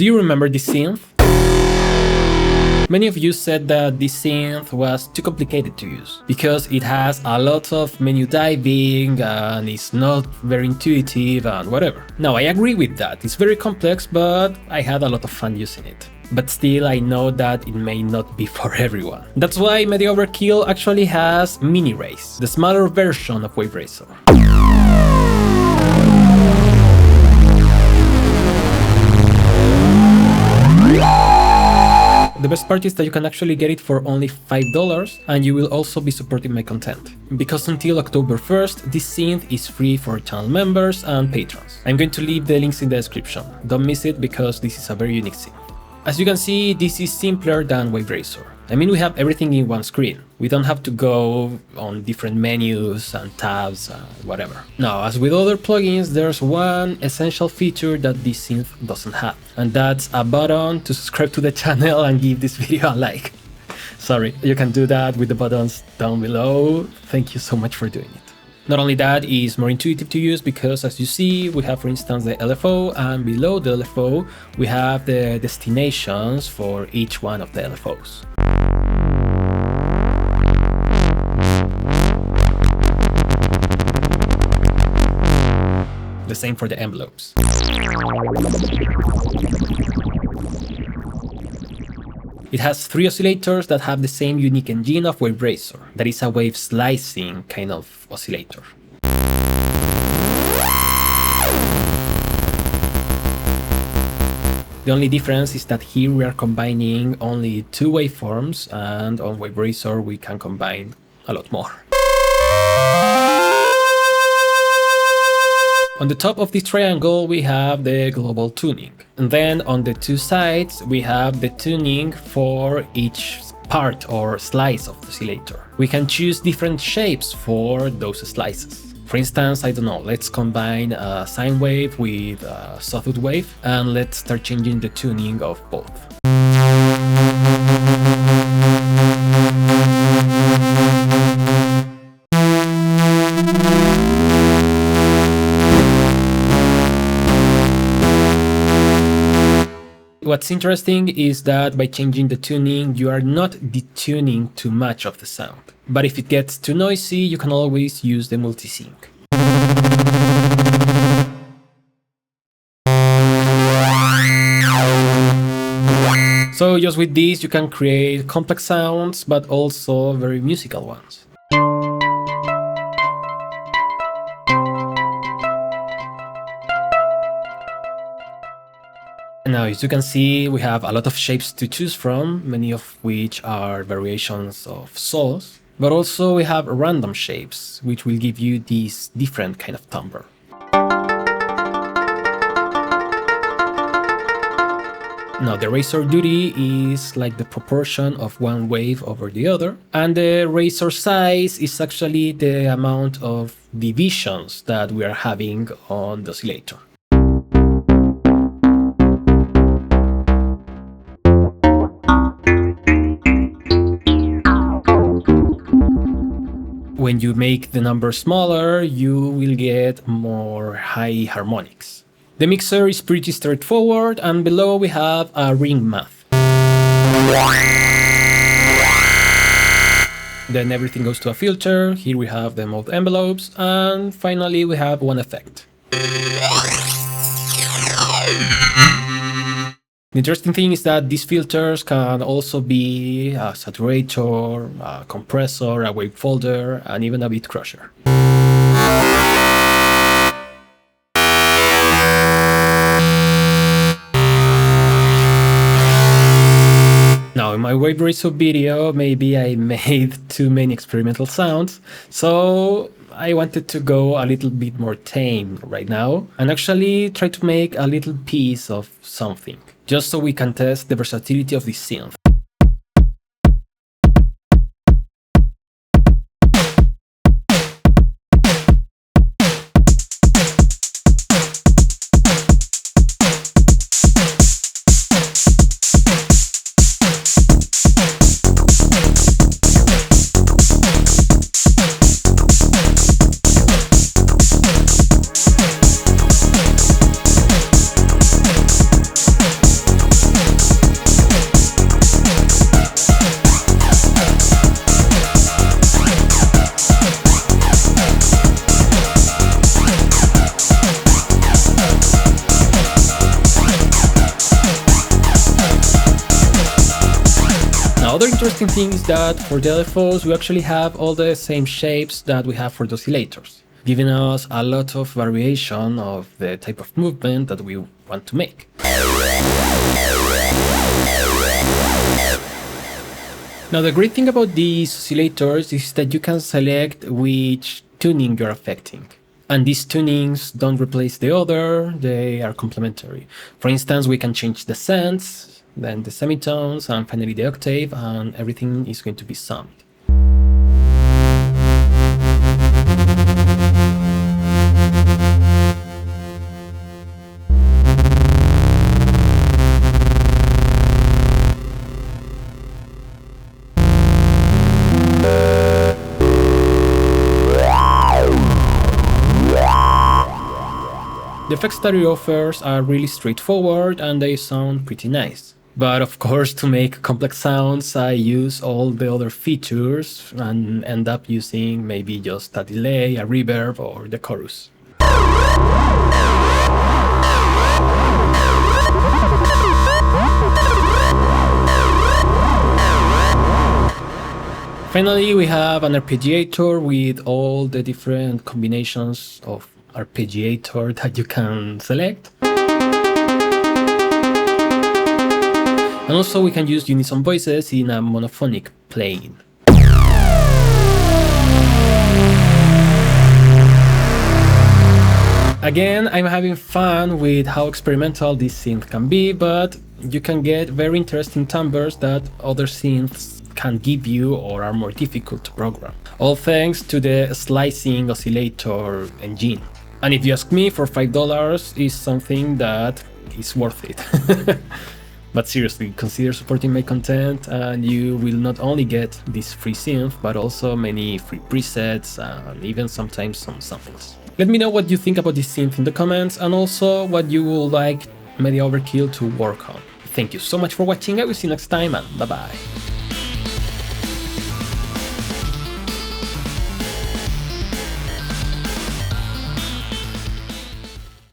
Do you remember this synth? Many of you said that this synth was too complicated to use, because it has a lot of menu diving and it's not very intuitive and whatever. Now, I agree with that, it's very complex, but I had a lot of fun using it. But still, I know that it may not be for everyone. That's why Media Overkill actually has Miniraze, the smaller version of Waverazor. The best part is that you can actually get it for only $5, and you will also be supporting my content. Because until October 1st, this synth is free for channel members and patrons. I'm going to leave the links in the description. Don't miss it because this is a very unique synth. As you can see, this is simpler than Waverazor. I mean, we have everything in one screen. We don't have to go on different menus and tabs, whatever. Now, as with other plugins, there's one essential feature that this synth doesn't have. And that's a button to subscribe to the channel and give this video a like. Sorry, you can do that with the buttons down below. Thank you so much for doing it. Not only that, it's more intuitive to use because, as you see, we have, for instance, the LFO, and below the LFO we have the destinations for each one of the LFOs. The same for the envelopes. It has 3 oscillators that have the same unique engine of Waverazor, that is a wave slicing kind of oscillator. The only difference is that here we are combining only 2 waveforms, and on Waverazor we can combine a lot more. On the top of this triangle we have the global tuning, and then on the 2 sides we have the tuning for each part or slice of the oscillator. We can choose different shapes for those slices. For instance, I don't know, let's combine a sine wave with a sawtooth wave, and let's start changing the tuning of both. What's interesting is that by changing the tuning, you are not detuning too much of the sound. But if it gets too noisy, you can always use the multisync. So just with this, you can create complex sounds, but also very musical ones. Now, as you can see, we have a lot of shapes to choose from, many of which are variations of saws, but also we have random shapes, which will give you this different kind of timbre. Now, the razor duty is like the proportion of one wave over the other, and the razor size is actually the amount of divisions that we are having on the oscillator. When you make the number smaller, you will get more high harmonics. The mixer is pretty straightforward, and below we have a ring math. Then everything goes to a filter. Here we have the mode envelopes, and finally we have one effect. The interesting thing is that these filters can also be a saturator, a compressor, a wave folder, and even a beat crusher. Now, in my Waverazor video, maybe I made too many experimental sounds, so I wanted to go a little bit more tame right now and actually try to make a little piece of something, just so we can test the versatility of this synth. Another interesting thing is that for the LFOs we actually have all the same shapes that we have for the oscillators, giving us a lot of variation of the type of movement that we want to make. Now the great thing about these oscillators is that you can select which tuning you're affecting. And these tunings don't replace the other, they are complementary. For instance, we can change the cents, then the semitones, and finally the octave, and everything is going to be summed. The effects that it offers are really straightforward and they sound pretty nice. But of course, to make complex sounds, I use all the other features and end up using maybe just a delay, a reverb, or the chorus. Finally, we have an arpeggiator with all the different combinations of arpeggiator that you can select. And also we can use unison voices in a monophonic playing. Again, I'm having fun with how experimental this synth can be, but you can get very interesting timbres that other synths can give you or are more difficult to program. All thanks to the slicing oscillator engine. And if you ask me, for $5 is something that is worth it. But seriously, consider supporting my content and you will not only get this free synth, but also many free presets and even sometimes some samples. Let me know what you think about this synth in the comments and also what you would like Media Overkill to work on. Thank you so much for watching, I will see you next time and bye bye.